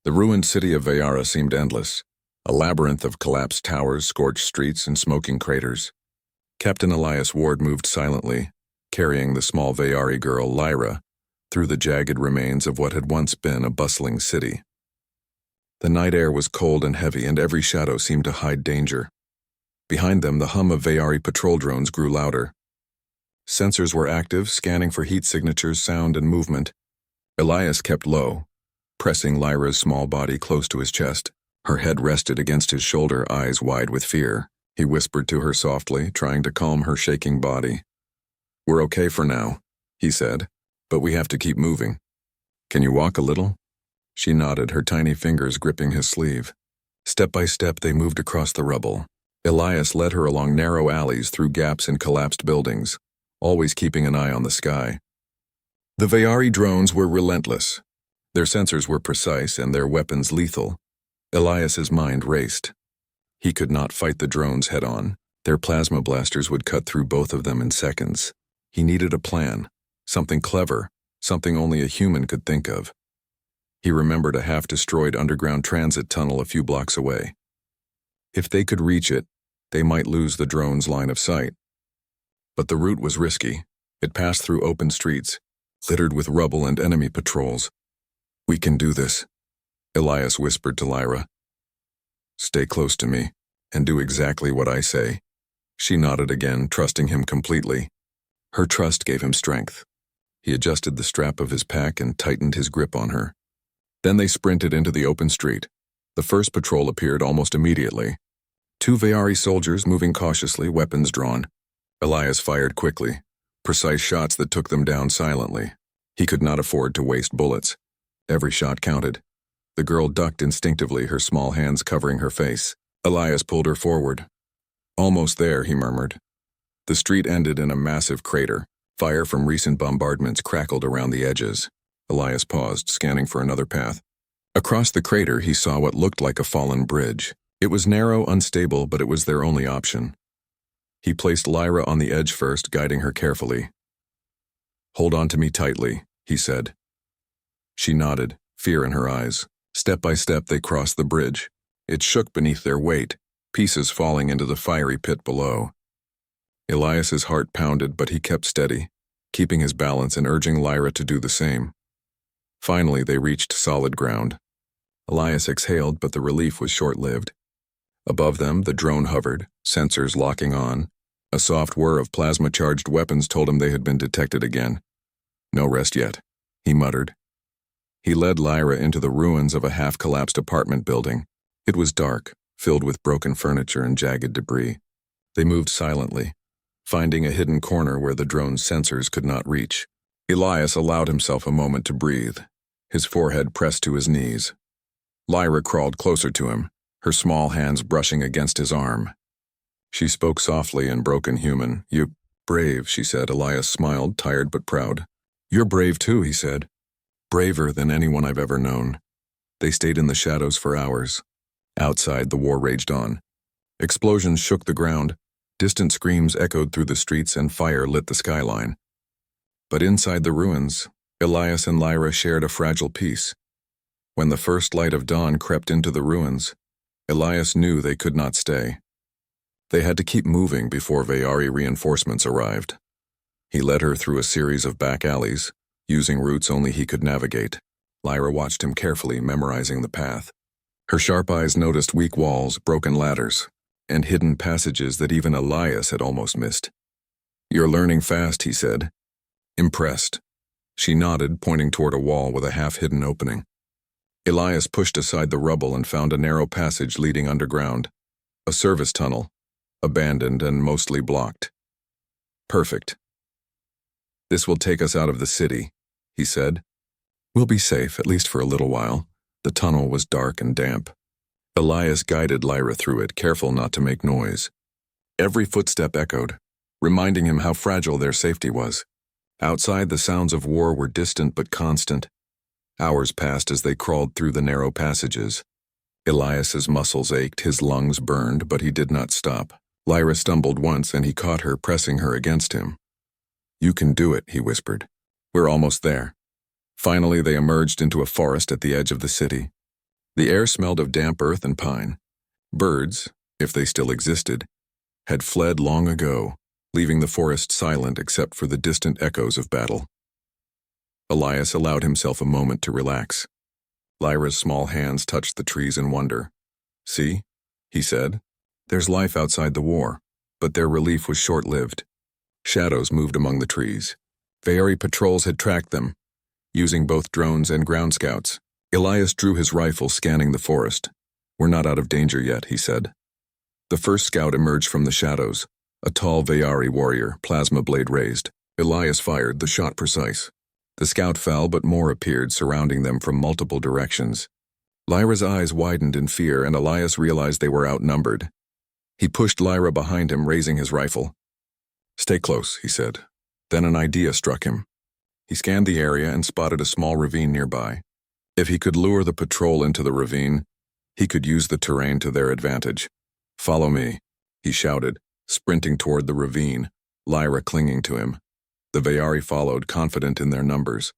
The ruined city of Vayara seemed endless, a labyrinth of collapsed towers, scorched streets, and smoking craters. Captain Elias Ward moved silently, carrying the small Vayari girl, Lyra, through the jagged remains of what had once been a bustling city. The night air was cold and heavy, and every shadow seemed to hide danger. Behind them, the hum of Vayari patrol drones grew louder. Sensors were active, scanning for heat signatures, sound, and movement. Elias kept low, pressing Lyra's small body close to his chest. Her head rested against his shoulder, eyes wide with fear. He whispered to her softly, trying to calm her shaking body. "We're okay for now," he said, "but we have to keep moving. Can you walk a little?" She nodded, her tiny fingers gripping his sleeve. Step by step, they moved across the rubble. Elias led her along narrow alleys through gaps in collapsed buildings, always keeping an eye on the sky. The Vayari drones were relentless. Their sensors were precise and their weapons lethal. Elias's mind raced. He could not fight the drones head-on. Their plasma blasters would cut through both of them in seconds. He needed a plan, something clever, something only a human could think of. He remembered a half-destroyed underground transit tunnel a few blocks away. If they could reach it, they might lose the drone's line of sight. But the route was risky. It passed through open streets, littered with rubble and enemy patrols. "We can do this," Elias whispered to Lyra. "Stay close to me, and do exactly what I say." She nodded again, trusting him completely. Her trust gave him strength. He adjusted the strap of his pack and tightened his grip on her. Then they sprinted into the open street. The first patrol appeared almost immediately. 2 Vayari soldiers moving cautiously, weapons drawn. Elias fired quickly, precise shots that took them down silently. He could not afford to waste bullets. Every shot counted. The girl ducked instinctively, her small hands covering her face. Elias pulled her forward. "Almost there," he murmured. The street ended in a massive crater. Fire from recent bombardments crackled around the edges. Elias paused, scanning for another path. Across the crater, he saw what looked like a fallen bridge. It was narrow, unstable, but it was their only option. He placed Lyra on the edge first, guiding her carefully. "Hold on to me tightly," he said. She nodded, fear in her eyes. Step by step, they crossed the bridge. It shook beneath their weight, pieces falling into the fiery pit below. Elias's heart pounded, but he kept steady, keeping his balance and urging Lyra to do the same. Finally, they reached solid ground. Elias exhaled, but the relief was short-lived. Above them, the drone hovered, sensors locking on. A soft whir of plasma-charged weapons told him they had been detected again. "No rest yet," he muttered. He led Lyra into the ruins of a half-collapsed apartment building. It was dark, filled with broken furniture and jagged debris. They moved silently, finding a hidden corner where the drone's sensors could not reach. Elias allowed himself a moment to breathe, his forehead pressed to his knees. Lyra crawled closer to him, her small hands brushing against his arm. She spoke softly in broken human. "You're brave," she said. Elias smiled, tired but proud. "You're brave too," he said. "Braver than anyone I've ever known." They stayed in the shadows for hours. Outside, the war raged on. Explosions shook the ground, distant screams echoed through the streets, and fire lit the skyline. But inside the ruins, Elias and Lyra shared a fragile peace. When the first light of dawn crept into the ruins, Elias knew they could not stay. They had to keep moving before Vayari reinforcements arrived. He led her through a series of back alleys, using routes only he could navigate. Lyra watched him carefully, memorizing the path. Her sharp eyes noticed weak walls, broken ladders, and hidden passages that even Elias had almost missed. "You're learning fast," he said. Impressed. She nodded, pointing toward a wall with a half-hidden opening. Elias pushed aside the rubble and found a narrow passage leading underground. A service tunnel, abandoned and mostly blocked. "Perfect. This will take us out of the city," he said. "We'll be safe, at least for a little while." The tunnel was dark and damp. Elias guided Lyra through it, careful not to make noise. Every footstep echoed, reminding him how fragile their safety was. Outside, the sounds of war were distant but constant. Hours passed as they crawled through the narrow passages. Elias's muscles ached, his lungs burned, but he did not stop. Lyra stumbled once, and he caught her, pressing her against him. "You can do it," he whispered. "We're almost there." Finally, they emerged into a forest at the edge of the city. The air smelled of damp earth and pine. Birds, if they still existed, had fled long ago, leaving the forest silent except for the distant echoes of battle. Elias allowed himself a moment to relax. Lyra's small hands touched the trees in wonder. "See," he said, "there's life outside the war," but their relief was short-lived. Shadows moved among the trees. Veori patrols had tracked them, using both drones and ground scouts. Elias drew his rifle, scanning the forest. "We're not out of danger yet," he said. The first scout emerged from the shadows, a tall Veori warrior, plasma blade raised. Elias fired, the shot precise. The scout fell, but more appeared, surrounding them from multiple directions. Lyra's eyes widened in fear, and Elias realized they were outnumbered. He pushed Lyra behind him, raising his rifle. "Stay close," he said. Then an idea struck him. He scanned the area and spotted a small ravine nearby. If he could lure the patrol into the ravine, he could use the terrain to their advantage. "Follow me," he shouted, sprinting toward the ravine, Lyra clinging to him. The Veori followed, confident in their numbers.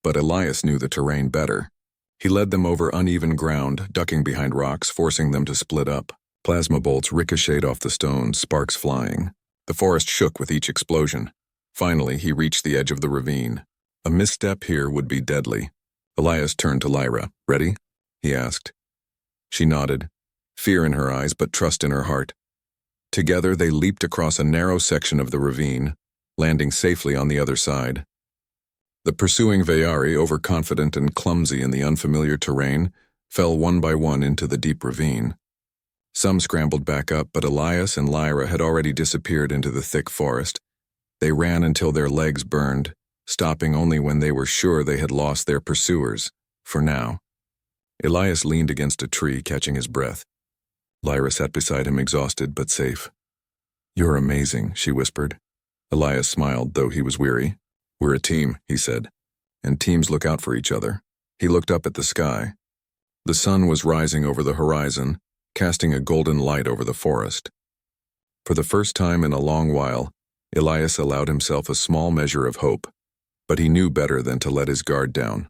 But Elias knew the terrain better. He led them over uneven ground, ducking behind rocks, forcing them to split up. Plasma bolts ricocheted off the stones, sparks flying. The forest shook with each explosion. Finally, he reached the edge of the ravine. A misstep here would be deadly. Elias turned to Lyra. "Ready?" he asked. She nodded, fear in her eyes but trust in her heart. Together they leaped across a narrow section of the ravine, landing safely on the other side. The pursuing Veori, overconfident and clumsy in the unfamiliar terrain, fell one by one into the deep ravine. Some scrambled back up, but Elias and Lyra had already disappeared into the thick forest. They ran until their legs burned, stopping only when they were sure they had lost their pursuers, for now. Elias leaned against a tree, catching his breath. Lyra sat beside him, exhausted but safe. "You're amazing," she whispered. Elias smiled, though he was weary. "We're a team," he said, "and teams look out for each other." He looked up at the sky. The sun was rising over the horizon, casting a golden light over the forest. For the first time in a long while, Elias allowed himself a small measure of hope, but he knew better than to let his guard down.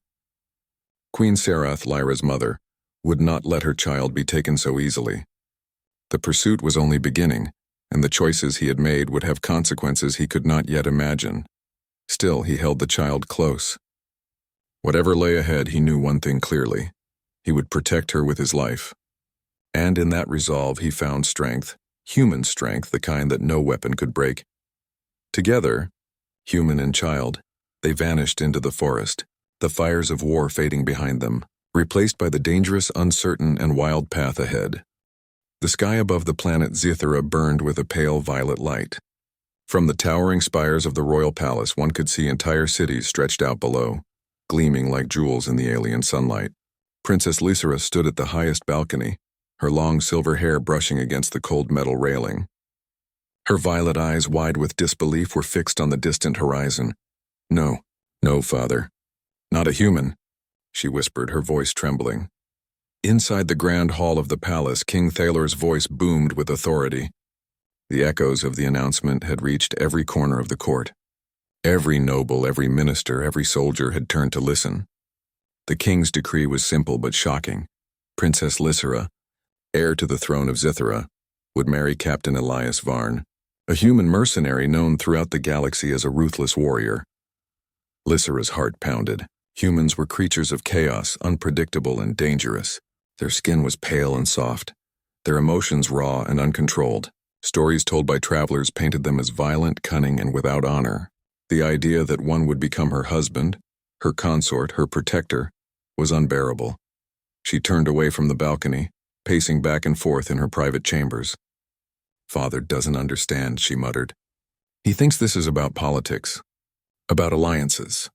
Queen Serath, Lyra's mother, would not let her child be taken so easily. The pursuit was only beginning, and the choices he had made would have consequences he could not yet imagine. Still, he held the child close. Whatever lay ahead, he knew one thing clearly. He would protect her with his life. And in that resolve he found strength, human strength, the kind that no weapon could break. Together, human and child, they vanished into the forest, the fires of war fading behind them, replaced by the dangerous, uncertain, and wild path ahead. The sky above the planet Zithera burned with a pale violet light. From the towering spires of the royal palace, one could see entire cities stretched out below, gleaming like jewels in the alien sunlight. Princess Lysera stood at the highest balcony, her long silver hair brushing against the cold metal railing. Her violet eyes, wide with disbelief, were fixed on the distant horizon. "No, no, father. Not a human," she whispered, her voice trembling. Inside the grand hall of the palace, King Thalor's voice boomed with authority. The echoes of the announcement had reached every corner of the court. Every noble, every minister, every soldier had turned to listen. The king's decree was simple but shocking. Princess Lysera, heir to the throne of Zithera, would marry Captain Elias Varn, a human mercenary known throughout the galaxy as a ruthless warrior. Lysera's heart pounded. Humans were creatures of chaos, unpredictable and dangerous. Their skin was pale and soft, their emotions raw and uncontrolled. Stories told by travelers painted them as violent, cunning, and without honor. The idea that one would become her husband, her consort, her protector, was unbearable. She turned away from the balcony, pacing back and forth in her private chambers. "Father doesn't understand," she muttered. "He thinks this is about politics, about alliances,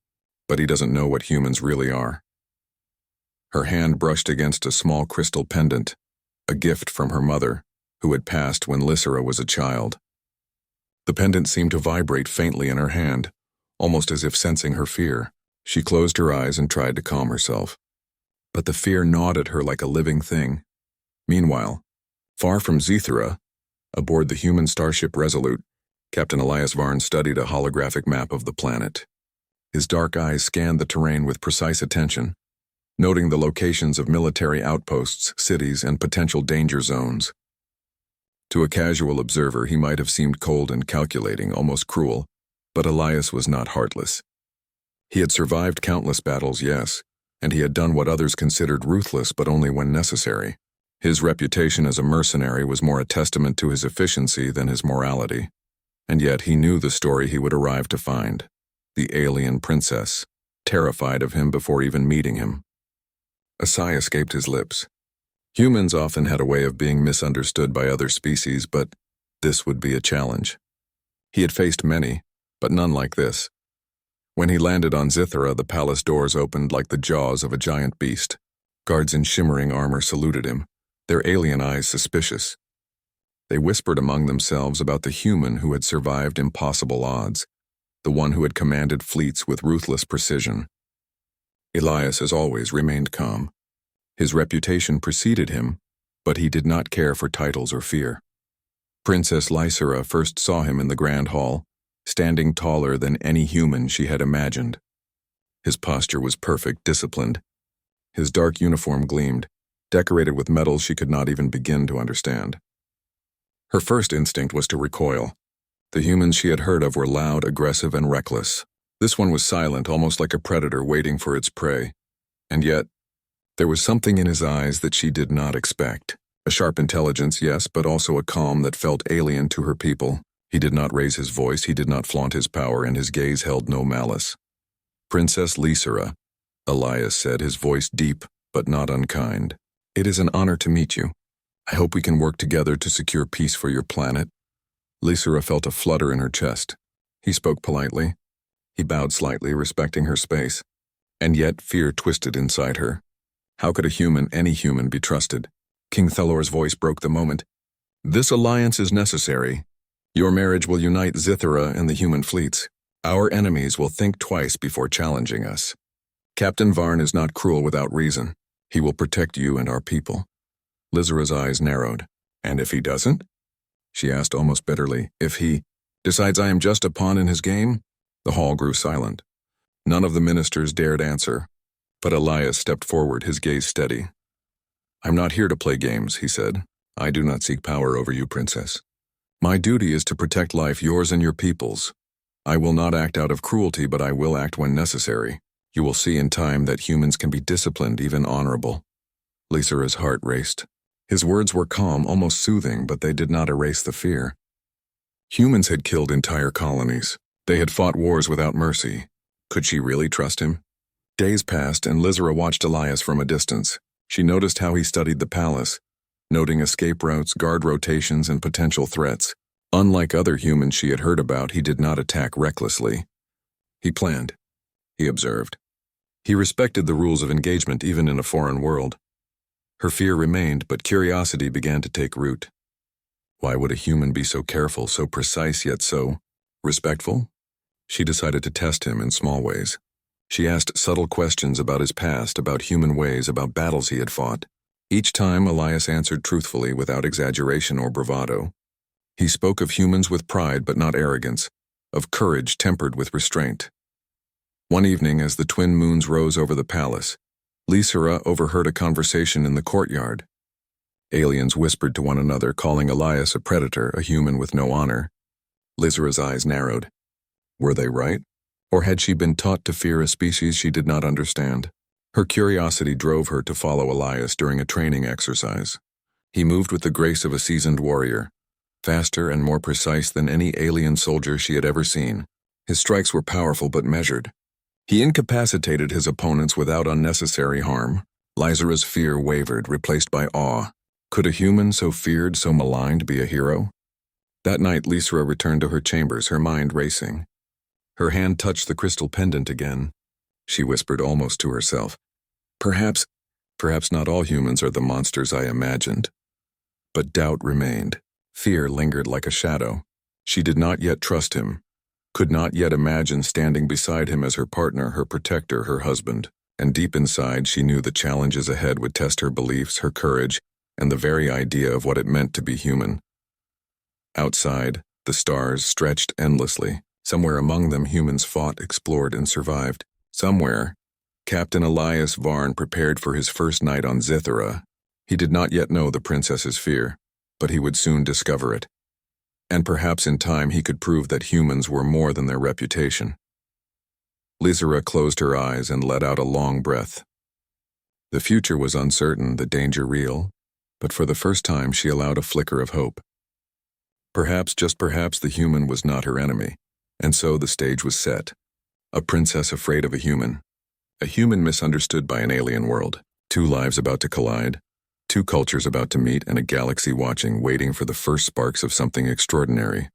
but he doesn't know what humans really are." Her hand brushed against a small crystal pendant, a gift from her mother, who had passed when Lysera was a child. The pendant seemed to vibrate faintly in her hand, almost as if sensing her fear. She closed her eyes and tried to calm herself. But the fear gnawed at her like a living thing. Meanwhile, far from Zithera, aboard the human starship Resolute, Captain Elias Varn studied a holographic map of the planet. His dark eyes scanned the terrain with precise attention. noting the locations of military outposts, cities, and potential danger zones. To a casual observer, he might have seemed cold and calculating, almost cruel, but Elias was not heartless. He had survived countless battles, yes, and he had done what others considered ruthless, but only when necessary. His reputation as a mercenary was more a testament to his efficiency than his morality. And yet he knew the story he would arrive to find: the alien princess, terrified of him before even meeting him. A sigh escaped his lips. Humans often had a way of being misunderstood by other species, but this would be a challenge. He had faced many, but none like this. When he landed on Zithara, the palace doors opened like the jaws of a giant beast. Guards in shimmering armor saluted him, their alien eyes suspicious. They whispered among themselves about the human who had survived impossible odds, the one who had commanded fleets with ruthless precision. Elias, as always, remained calm. His reputation preceded him, but he did not care for titles or fear. Princess Lysera first saw him in the grand hall, standing taller than any human she had imagined. His posture was perfect, disciplined. His dark uniform gleamed, decorated with metals she could not even begin to understand. Her first instinct was to recoil. The humans she had heard of were loud, aggressive, and reckless. This one was silent, almost like a predator waiting for its prey. And yet, there was something in his eyes that she did not expect. A sharp intelligence, yes, but also a calm that felt alien to her people. He did not raise his voice, he did not flaunt his power, and his gaze held no malice. "Princess Lysera," Elias said, his voice deep, but not unkind. "It is an honor to meet you. I hope we can work together to secure peace for your planet." Lysera felt a flutter in her chest. He spoke politely. He bowed slightly, respecting her space. And yet fear twisted inside her. How could a human, any human, be trusted? King Thelor's voice broke the moment. "This alliance is necessary. Your marriage will unite Zithara and the human fleets. Our enemies will think twice before challenging us. Captain Varn is not cruel without reason. He will protect you and our people." Lysera's eyes narrowed. "And if he doesn't?" she asked almost bitterly. "If he decides I am just a pawn in his game?" The hall grew silent. None of the ministers dared answer, but Elias stepped forward, his gaze steady. "I'm not here to play games," he said. "I do not seek power over you, princess. My duty is to protect life, yours and your people's. I will not act out of cruelty, but I will act when necessary. You will see in time that humans can be disciplined, even honorable." Lysera's heart raced. His words were calm, almost soothing, but they did not erase the fear. Humans had killed entire colonies. They had fought wars without mercy. Could she really trust him? Days passed, and Lysera watched Elias from a distance. She noticed how he studied the palace, noting escape routes, guard rotations, and potential threats. Unlike other humans she had heard about, he did not attack recklessly. He planned. He observed. He respected the rules of engagement even in a foreign world. Her fear remained, but curiosity began to take root. Why would a human be so careful, so precise, yet so respectful? She decided to test him in small ways. She asked subtle questions about his past, about human ways, about battles he had fought. Each time, Elias answered truthfully, without exaggeration or bravado. He spoke of humans with pride but not arrogance, of courage tempered with restraint. One evening, as the twin moons rose over the palace, Lysera overheard a conversation in the courtyard. Aliens whispered to one another, calling Elias a predator, a human with no honor. Lysera's eyes narrowed. Were they right? Or had she been taught to fear a species she did not understand? Her curiosity drove her to follow Elias during a training exercise. He moved with the grace of a seasoned warrior, faster and more precise than any alien soldier she had ever seen. His strikes were powerful but measured. He incapacitated his opponents without unnecessary harm. Lysera's fear wavered, replaced by awe. Could a human so feared, so maligned, be a hero? That night, Lysera returned to her chambers, her mind racing. Her hand touched the crystal pendant again. She whispered almost to herself, Perhaps not all humans are the monsters I imagined." But doubt remained. Fear lingered like a shadow. She did not yet trust him, could not yet imagine standing beside him as her partner, her protector, her husband. And deep inside, she knew the challenges ahead would test her beliefs, her courage, and the very idea of what it meant to be human. Outside, the stars stretched endlessly. Somewhere among them, humans fought, explored, and survived. Somewhere, Captain Elias Varn prepared for his first night on Zithera. He did not yet know the princess's fear, but he would soon discover it. And perhaps in time he could prove that humans were more than their reputation. Lizera closed her eyes and let out a long breath. The future was uncertain, the danger real, but for the first time she allowed a flicker of hope. Perhaps, just perhaps, the human was not her enemy, and so the stage was set. A princess afraid of a human misunderstood by an alien world, 2 lives about to collide, 2 cultures about to meet, and a galaxy watching, waiting for the first sparks of something extraordinary.